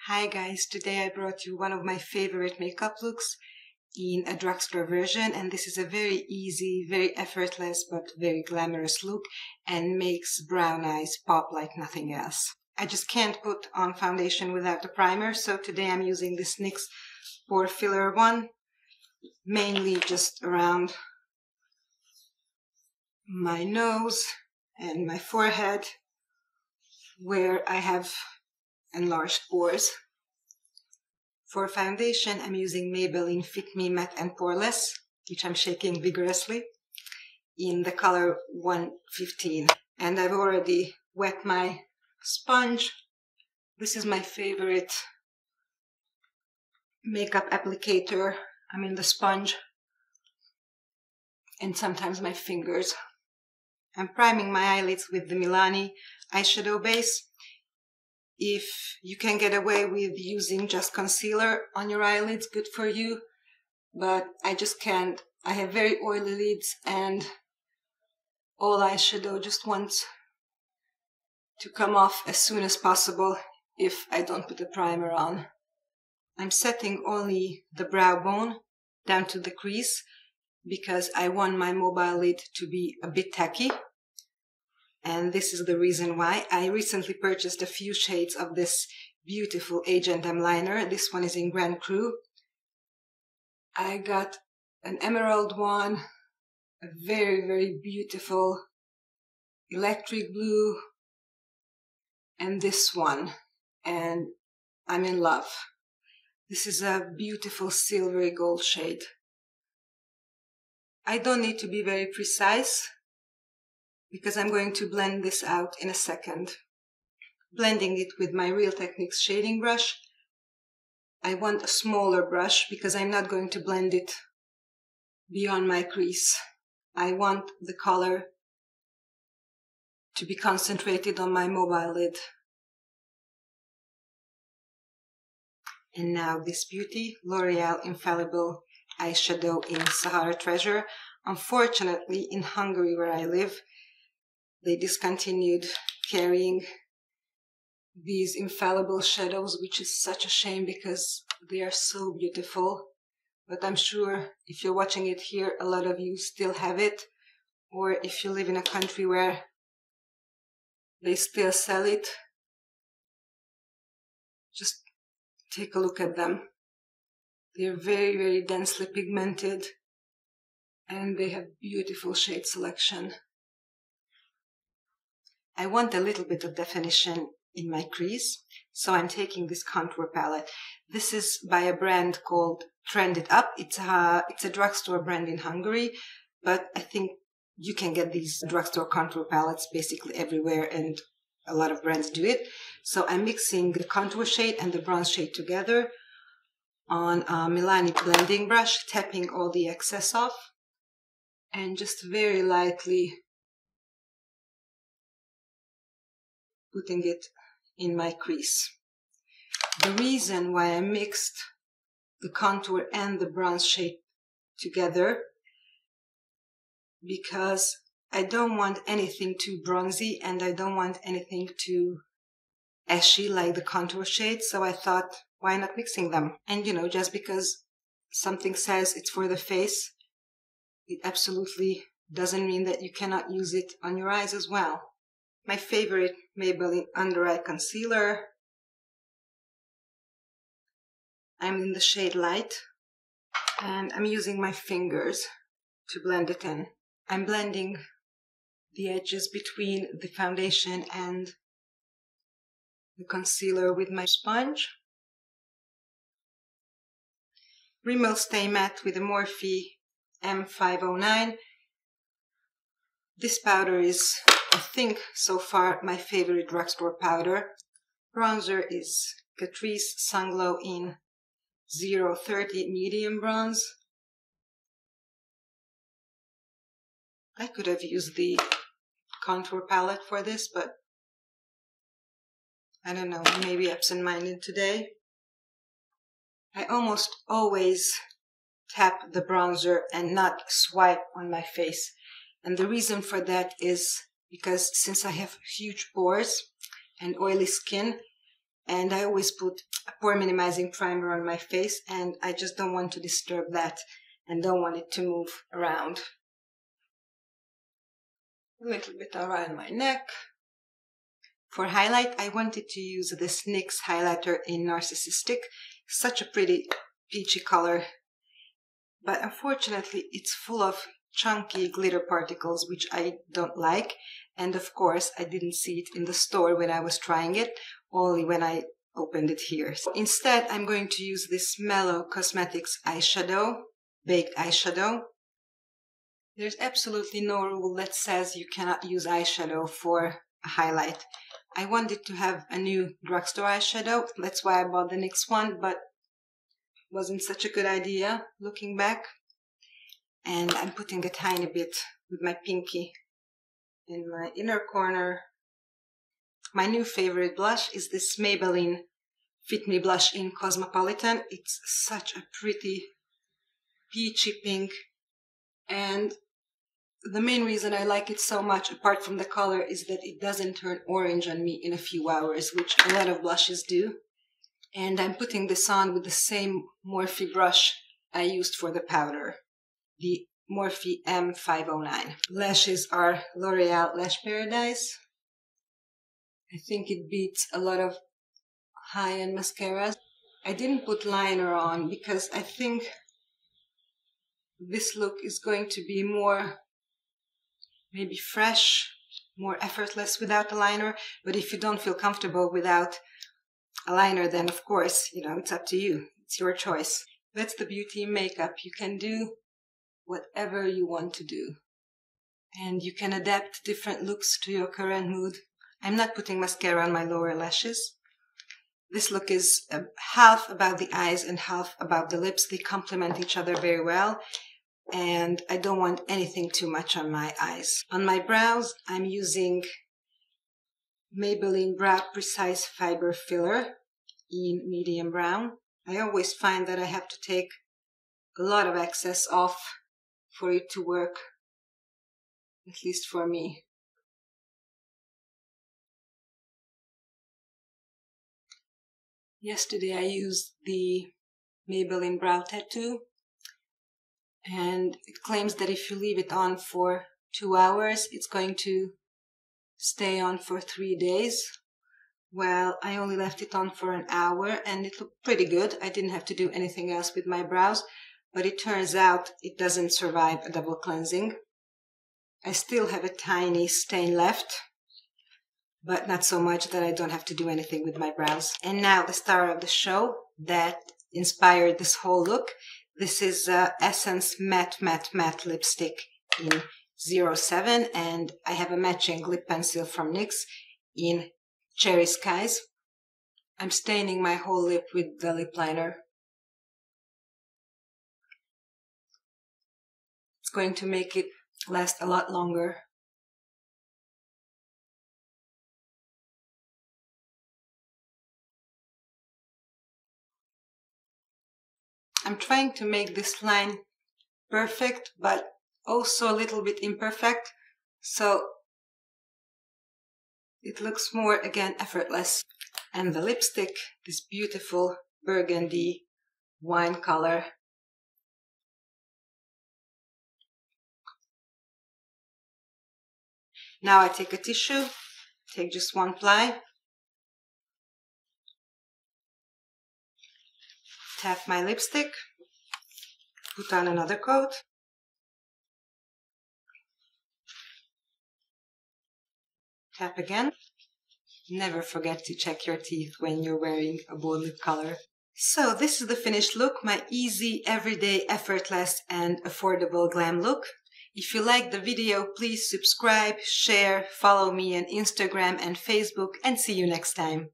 Hi guys, today I brought you one of my favorite makeup looks in a drugstore version, and this is a very easy, very effortless but very glamorous look and makes brown eyes pop like nothing else. I just can't put on foundation without a primer, so today I'm using this NYX pore filler one, mainly just around my nose and my forehead where I have enlarged pores. For foundation, I'm using Maybelline Fit Matte and Poreless, which I'm shaking vigorously, in the color 115. And I've already wet my sponge. This is my favorite makeup applicator. I mean the sponge, and sometimes my fingers. I'm priming my eyelids with the Milani eyeshadow base. If you can get away with using just concealer on your eyelids, good for you. But I just can't. I have very oily lids and all eyeshadow just wants to come off as soon as possible if I don't put a primer on. I'm setting only the brow bone down to the crease because I want my mobile lid to be a bit tacky. And this is the reason why. I recently purchased a few shades of this beautiful Agent M liner. This one is in Grand Cru. I got an emerald one, a very, very beautiful electric blue, and this one. And I'm in love. This is a beautiful silvery gold shade. I don't need to be very precise, because I'm going to blend this out in a second. Blending it with my Real Techniques shading brush. I want a smaller brush because I'm not going to blend it beyond my crease. I want the color to be concentrated on my mobile lid. And now this beauty, L'Oreal Infallible eyeshadow in Sahara Treasure. Unfortunately, in Hungary where I live, they discontinued carrying these infallible shadows, which is such a shame because they are so beautiful. But I'm sure if you're watching it here, a lot of you still have it. Or if you live in a country where they still sell it, just take a look at them. They're very, very densely pigmented and they have beautiful shade selection. I want a little bit of definition in my crease, so I'm taking this contour palette. This is by a brand called Trend It Up. It's a drugstore brand in Hungary, but I think you can get these drugstore contour palettes basically everywhere, and a lot of brands do it. So I'm mixing the contour shade and the bronze shade together on a Milani blending brush, tapping all the excess off, and just very lightly putting it in my crease. The reason why I mixed the contour and the bronze shade together, because I don't want anything too bronzy and I don't want anything too ashy like the contour shade, so I thought, why not mixing them? And you know, just because something says it's for the face, it absolutely doesn't mean that you cannot use it on your eyes as well. My favorite Maybelline Under Eye Concealer. I'm in the shade Light, and I'm using my fingers to blend it in. I'm blending the edges between the foundation and the concealer with my sponge. Rimmel Stay Matte with the Morphe M509. This powder is, I think, so far my favorite drugstore powder. Bronzer is Catrice Sun Glow in 030 Medium Bronze. I could have used the contour palette for this, but I don't know, maybe absent-minded today. I almost always tap the bronzer and not swipe on my face. And the reason for that is because since I have huge pores and oily skin, and I always put a pore minimizing primer on my face, and I just don't want to disturb that and don't want it to move around. A little bit around my neck. For highlight, I wanted to use this NYX highlighter in Narcissistic. Such a pretty peachy color, but unfortunately it's full of chunky glitter particles, which I don't like. And of course, I didn't see it in the store when I was trying it, only when I opened it here. So instead, I'm going to use this Mellow Cosmetics eyeshadow, baked eyeshadow. There's absolutely no rule that says you cannot use eyeshadow for a highlight. I wanted to have a new drugstore eyeshadow, that's why I bought the NYX one, but wasn't such a good idea looking back. And I'm putting a tiny bit with my pinky in my inner corner. My new favorite blush is this Maybelline Fit Me blush in Cosmopolitan. It's such a pretty peachy pink, and the main reason I like it so much, apart from the color, is that it doesn't turn orange on me in a few hours, which a lot of blushes do. And I'm putting this on with the same Morphe brush I used for the powder, the Morphe M509. Lashes are L'Oreal Lash Paradise. I think it beats a lot of high-end mascaras. I didn't put liner on because I think this look is going to be more maybe fresh, more effortless without a liner. But if you don't feel comfortable without a liner, then of course, it's up to you. It's your choice. That's the beauty in makeup. You can do whatever you want to do. And you can adapt different looks to your current mood. I'm not putting mascara on my lower lashes. This look is half about the eyes and half about the lips. They complement each other very well. And I don't want anything too much on my eyes. On my brows, I'm using Maybelline Brow Precise Fiber Filler in medium brown. I always find that I have to take a lot of excess off for it to work, at least for me. Yesterday I used the Maybelline Brow Tattoo, and it claims that if you leave it on for 2 hours, it's going to stay on for 3 days. Well, I only left it on for an hour and it looked pretty good. I didn't have to do anything else with my brows, but it turns out it doesn't survive a double cleansing. I still have a tiny stain left, but not so much that I don't have to do anything with my brows. And now the star of the show that inspired this whole look. This is Essence Matt lipstick in 07, and I have a matching lip pencil from NYX in Cherry Skies. I'm staining my whole lip with the lip liner. It's going to make it last a lot longer. I'm trying to make this line perfect, but also a little bit imperfect, so it looks more, again, effortless. And the lipstick, this beautiful burgundy wine color. Now I take a tissue, take just one ply, tap my lipstick, put on another coat, tap again. Never forget to check your teeth when you're wearing a bold lip color. So this is the finished look, my easy, everyday, effortless and affordable glam look. If you liked the video, please subscribe, share, follow me on Instagram and Facebook, and see you next time.